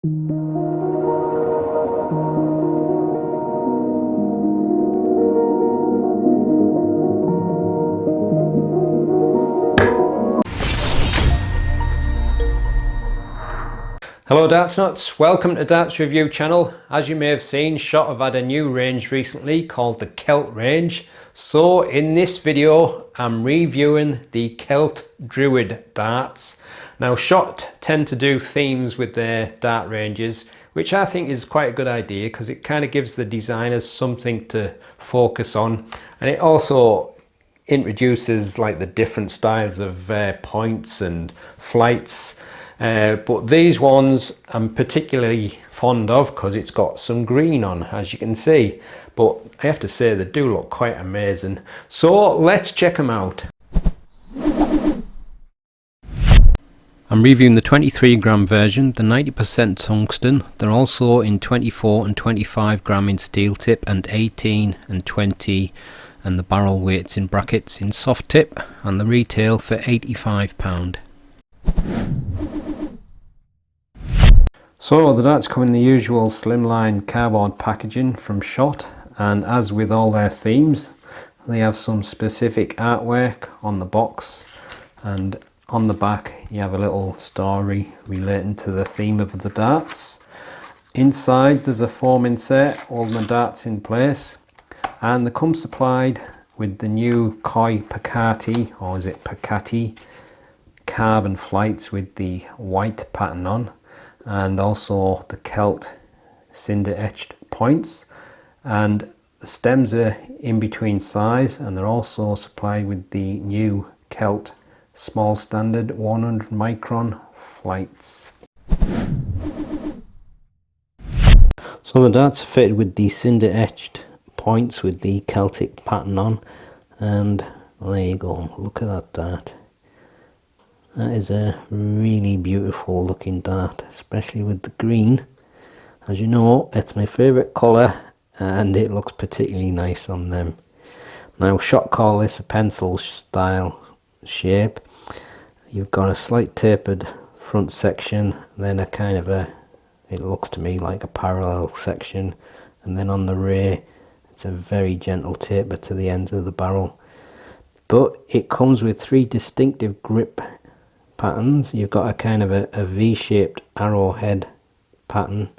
Hello Darts Nutz, welcome to Darts Review channel. As you may have seen, Shot have had a new range recently called the Celt range. So in this video, I'm reviewing the Celt Druid darts. Now Shot tend to do themes with their dart ranges, which I think is quite a good idea because it kind of gives the designers something to focus on. And it also introduces like the different styles of points and flights. But these ones I'm particularly fond of because it's got some green on, as you can see. But I have to say they do look quite amazing. So let's check them out. I'm reviewing the 23 gram version, the 90% tungsten. They're also in 24 and 25 gram in steel tip and 18 and 20, and the barrel weights in brackets in soft tip, and the retail for £85. So the darts come in the usual slimline cardboard packaging from Shot, and as with all their themes, they have some specific artwork on the box, and on the back you have a little story relating to the theme of the darts. Inside there's a foam insert holding the darts in place, and they come supplied with the new Koi Pacati, or is it Pacati, carbon flights with the white pattern on, and also the Celt cinder etched points, and the stems are in between size, and they're also supplied with the new Celt small standard 100 micron flights. So the darts are fitted with the cinder etched points with the Celtic pattern on, and there you go, look at that dart. That is a really beautiful looking dart, especially with the green. As you know, it's my favourite colour and it looks particularly nice on them. Now Shot call this a pencil style shape. You've got a slight tapered front section, then a kind of it looks to me like a parallel section, and then on the rear it's a very gentle taper to the ends of the barrel. But it comes with three distinctive grip patterns. You've got a kind of a V-shaped arrowhead pattern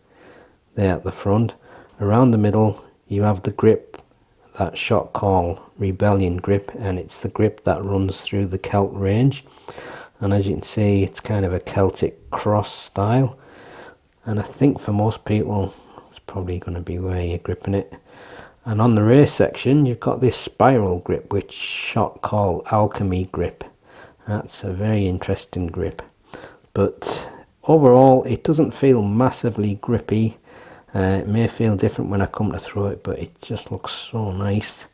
there at the front. Around the middle you have the grip that Shot call Rebellion grip, and it's the grip that runs through the Celt range, and as you can see it's kind of a Celtic cross style, and I think for most people it's probably going to be where you're gripping it. And on the rear section you've got this spiral grip which Shot call Alchemy grip. That's a very interesting grip, but overall it doesn't feel massively grippy. It may feel different when I come to throw it, but it just looks so nice.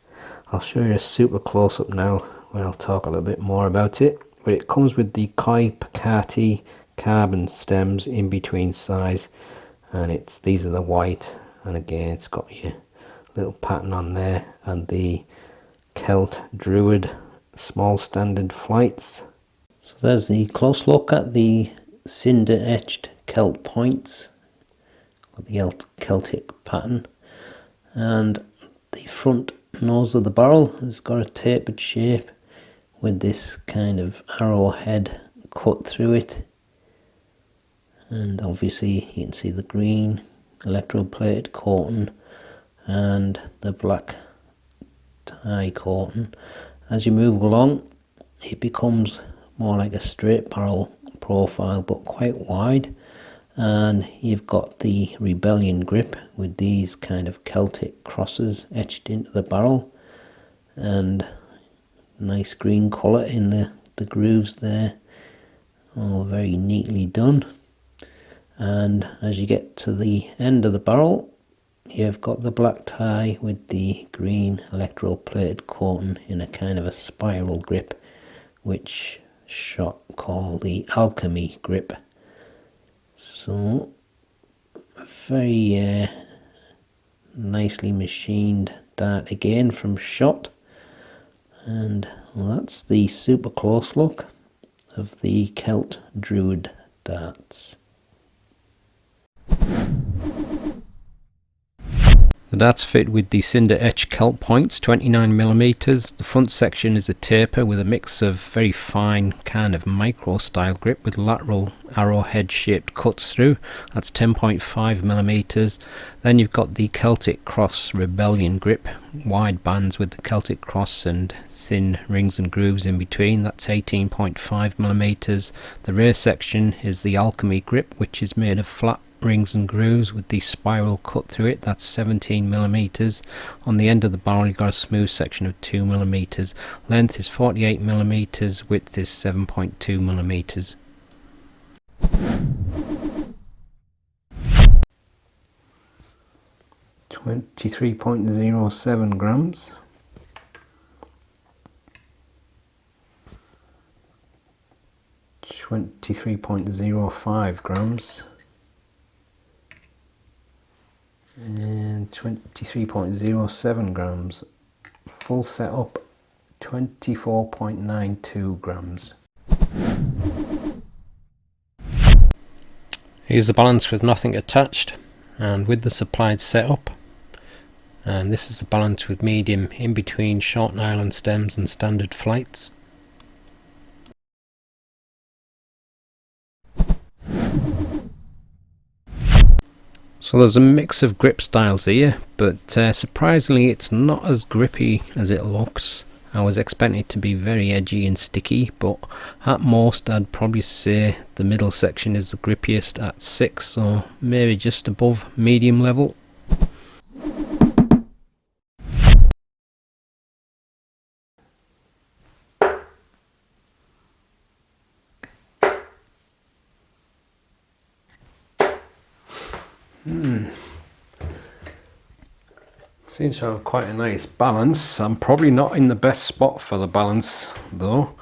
I'll show you a super close-up now where I'll talk a little bit more about it. But it comes with the Koi Pacati carbon stems in between size, and these are the white, and again it's got your little pattern on there, and the Celt Druid small standard flights. So there's the close look at the cinder etched Celt points, the Celtic pattern, and the front nose of the barrel has got a tapered shape with this kind of arrowhead cut through it, and obviously you can see the green electroplated coating and the black tie coating. As you move along it becomes more like a straight barrel profile but quite wide, and you've got the Rebellion grip with these kind of Celtic crosses etched into the barrel, and nice green colour in the grooves there, all very neatly done. And as you get to the end of the barrel you've got the black tie with the green electroplated coating in a kind of a spiral grip, which Shot call the Alchemy grip. So very nicely machined dart again from Shot, and that's the super close look of the Celt Druid darts. The dart's fitted with the cinder etch kelp points, 29mm. The front section is a taper with a mix of very fine kind of micro style grip with lateral arrowhead shaped cuts through. That's 10.5mm. Then you've got the Celtic Cross Rebellion grip, wide bands with the Celtic Cross and thin rings and grooves in between. That's 18.5mm. The rear section is the Alchemy grip, which is made of flat rings and grooves with the spiral cut through it. That's 17mm. On the end of the barrel you've got a smooth section of 2mm. Length is 48mm, width is 7.2mm. .07 grams. 23.05 grams. And 23.07 grams. Full setup 24.92 grams. Here's the balance with nothing attached and with the supplied setup, and this is the balance with medium in between short nylon stems and standard flights. So there's a mix of grip styles here, but surprisingly it's not as grippy as it looks. I was expecting it to be very edgy and sticky, but at most I'd probably say the middle section is the grippiest at 6, or maybe just above medium level. Seems to have quite a nice balance. I'm probably not in the best spot for the balance though,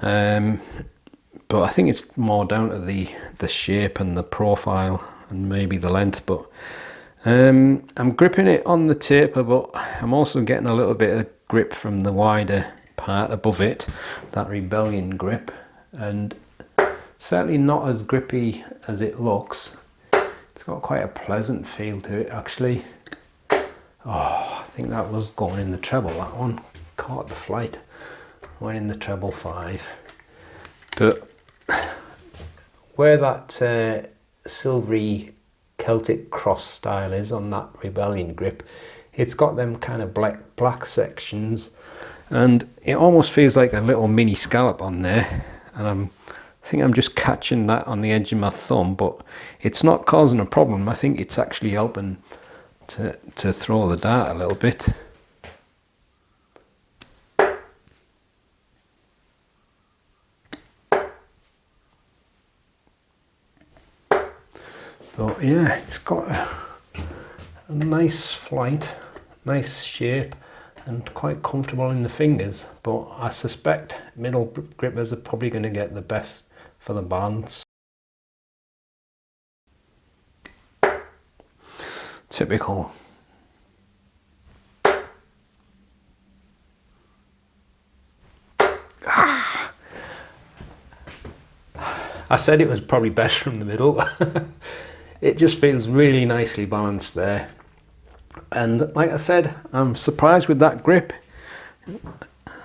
but I think it's more down to the shape and the profile and maybe the length. But I'm gripping it on the taper, but I'm also getting a little bit of grip from the wider part above it, that Rebellion grip, and certainly not as grippy as it looks. It's got quite a pleasant feel to it actually. Oh, I think that was going in the treble, that one. Caught the flight. Went in the treble 5. But where that silvery Celtic cross style is on that Rebellion grip, it's got them kind of black sections, and it almost feels like a little mini scallop on there, and I think I'm just catching that on the edge of my thumb, but it's not causing a problem. I think it's actually helping to throw the dart a little bit. But yeah, it's got a nice flight, nice shape, and quite comfortable in the fingers, but I suspect middle grippers are probably going to get the best for the balance. Typical. I said it was probably better from the middle. It just feels really nicely balanced there. And like I said, I'm surprised with that grip.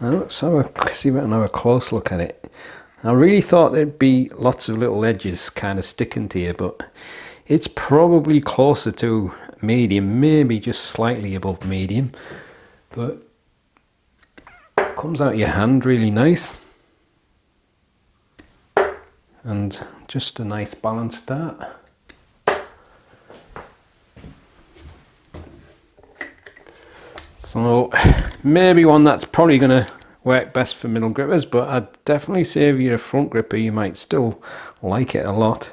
Let's see if we can have a close look at it. I really thought there'd be lots of little edges kind of sticking to you, but it's probably closer to medium, maybe just slightly above medium, but it comes out your hand really nice, and just a nice balanced dart. So maybe one that's probably going to work best for middle grippers, but I'd definitely say if you're a front gripper you might still like it a lot.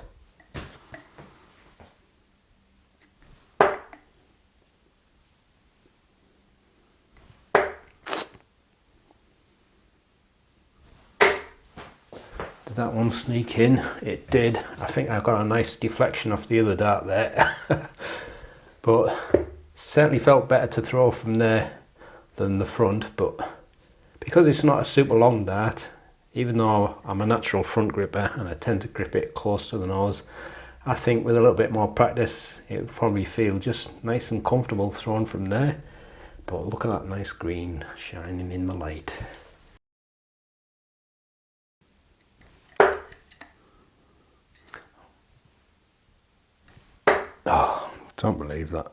Did that one sneak in? It did. I think I got a nice deflection off the other dart there. But certainly felt better to throw from there than the front, but because it's not a super long dart, even though I'm a natural front gripper and I tend to grip it close to the nose, I think with a little bit more practice it would probably feel just nice and comfortable thrown from there. But look at that nice green shining in the light. Oh, don't believe that.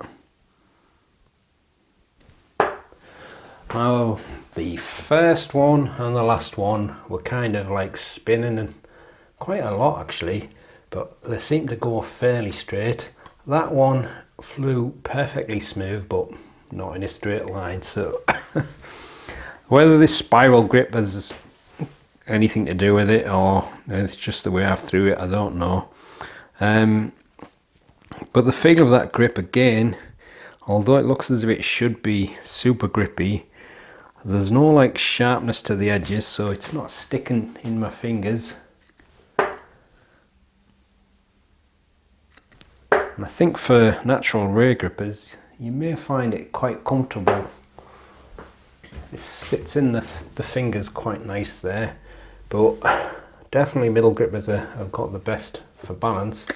Well, the first one and the last one were kind of like spinning, and quite a lot actually, but they seem to go fairly straight. That one flew perfectly smooth, but not in a straight line. So whether this spiral grip has anything to do with it, or it's just the way I threw it, I don't know. But the feel of that grip again, although it looks as if it should be super grippy, there's no like sharpness to the edges, so it's not sticking in my fingers. And I think for natural ray grippers, you may find it quite comfortable. It sits in the fingers quite nice there, but definitely middle grippers have got the best for balance.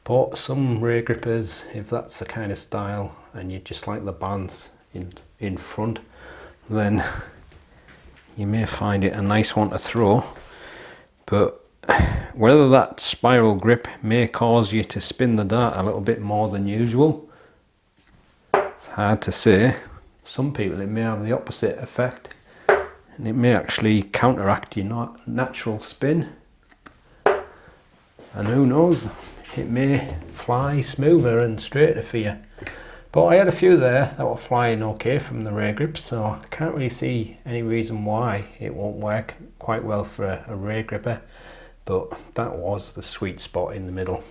But some ray grippers, if that's the kind of style and you just like the balance in front, then you may find it a nice one to throw. But whether that spiral grip may cause you to spin the dart a little bit more than usual, it's hard to say. Some people it may have the opposite effect, and it may actually counteract your natural spin. And who knows, it may fly smoother and straighter for you. But I had a few there that were flying okay from the ray grips, so I can't really see any reason why it won't work quite well for a ray gripper. But that was the sweet spot in the middle.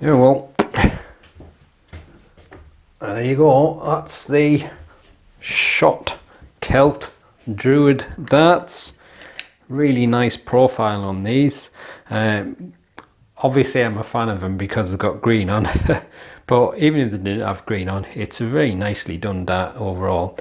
Yeah, well, there you go. That's the Shot Celt Druid darts. Really nice profile on these. Obviously I'm a fan of them because they've got green on, but even if they didn't have green on, it's a very nicely done dart overall.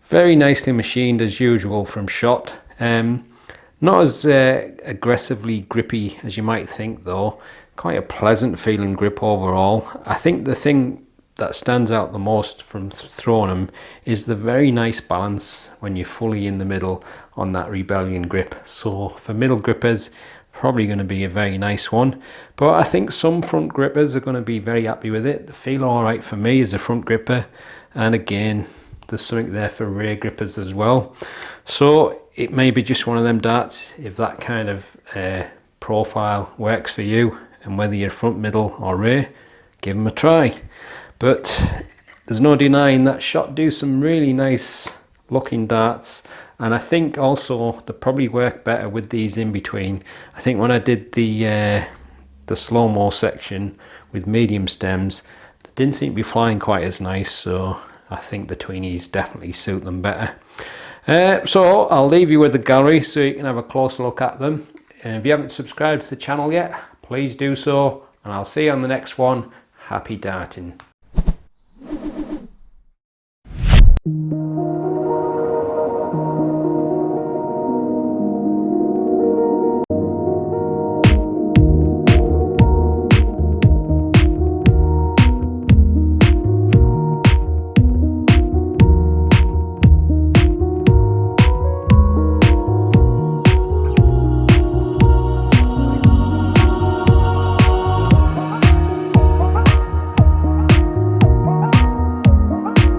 Very nicely machined as usual from Shot. Not as aggressively grippy as you might think though. Quite a pleasant feeling grip overall. I think the thing that stands out the most from throwing them is the very nice balance when you're fully in the middle on that rebellion grip. So for middle grippers, probably going to be a very nice one. But I think some front grippers are going to be very happy with it. They feel alright for me as a front gripper. And again, there's something there for rear grippers as well. So it may be just one of them darts if that kind of profile works for you. And whether you're front, middle or rear, give them a try. But there's no denying that Shot do some really nice looking darts, and I think also they probably work better with these in between. I think when I did the slow-mo section with medium stems, they didn't seem to be flying quite as nice, so I think the tweenies definitely suit them better. So I'll leave you with the gallery so you can have a closer look at them. And if you haven't subscribed to the channel yet, please do so, and I'll see you on the next one. Happy darting.